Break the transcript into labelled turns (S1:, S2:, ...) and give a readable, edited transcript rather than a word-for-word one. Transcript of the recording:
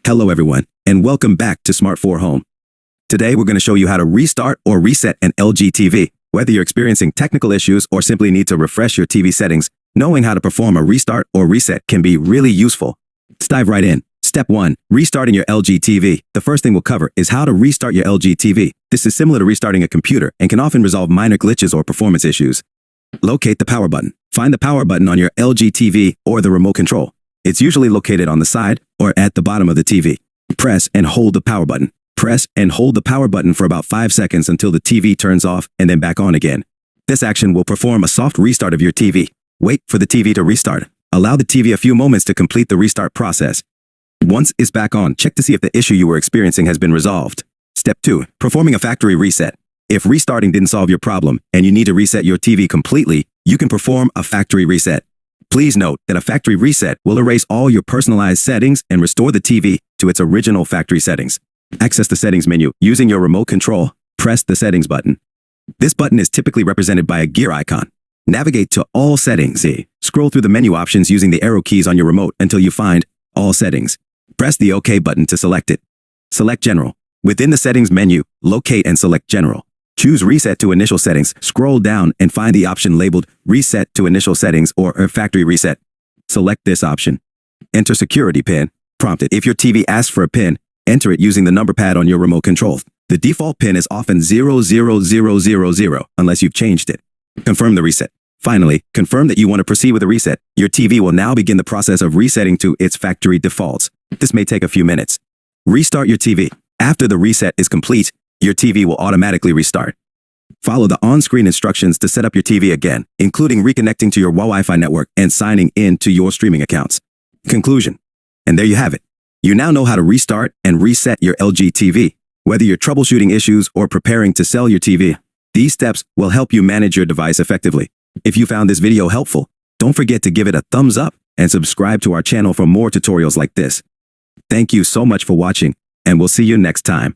S1: Hello everyone, and welcome back to Smart 4 Home. Today we're going to show you how to restart or reset an LG TV. Whether you're experiencing technical issues or simply need to refresh your TV settings, knowing how to perform a restart or reset can be really useful. Let's dive right in. Step 1. Restarting your LG TV. The first thing we'll cover is how to restart your LG TV. This is similar to restarting a computer and can often resolve minor glitches or performance issues. Locate the power button. Find the power button on your LG TV or the remote control. It's usually located on the side or at the bottom of the TV. Press and hold the power button. Press and hold the power button for about 5 seconds until the TV turns off and then back on again. This action will perform a soft restart of your TV. Wait for the TV to restart. Allow the TV a few moments to complete the restart process. Once it's back on, check to see if the issue you were experiencing has been resolved. Step 2. Performing a factory reset. If restarting didn't solve your problem and you need to reset your TV completely, you can perform a factory reset. Please note that a factory reset will erase all your personalized settings and restore the TV to its original factory settings. Access the settings menu using your remote control. Press the settings button. This button is typically represented by a gear icon. Navigate to All Settings. Scroll through the menu options using the arrow keys on your remote until you find All Settings. Press the OK button to select it. Select General. Within the settings menu, locate and select General. Choose Reset to Initial Settings. Scroll down and find the option labeled Reset to Initial Settings or Factory Reset. Select this option. Enter security PIN. Prompted. If your TV asks for a PIN, enter it using the number pad on your remote control. The default PIN is often 00000 unless you've changed it. Confirm the reset. Finally, confirm that you want to proceed with the reset. Your TV will now begin the process of resetting to its factory defaults. This may take a few minutes. Restart your TV. After the reset is complete, your TV will automatically restart. Follow the on-screen instructions to set up your TV again, including reconnecting to your Wi-Fi network and signing in to your streaming accounts. Conclusion. And there you have it. You now know how to restart and reset your LG TV. Whether you're troubleshooting issues or preparing to sell your TV, these steps will help you manage your device effectively. If you found this video helpful, don't forget to give it a thumbs up and subscribe to our channel for more tutorials like this. Thank you so much for watching, and we'll see you next time.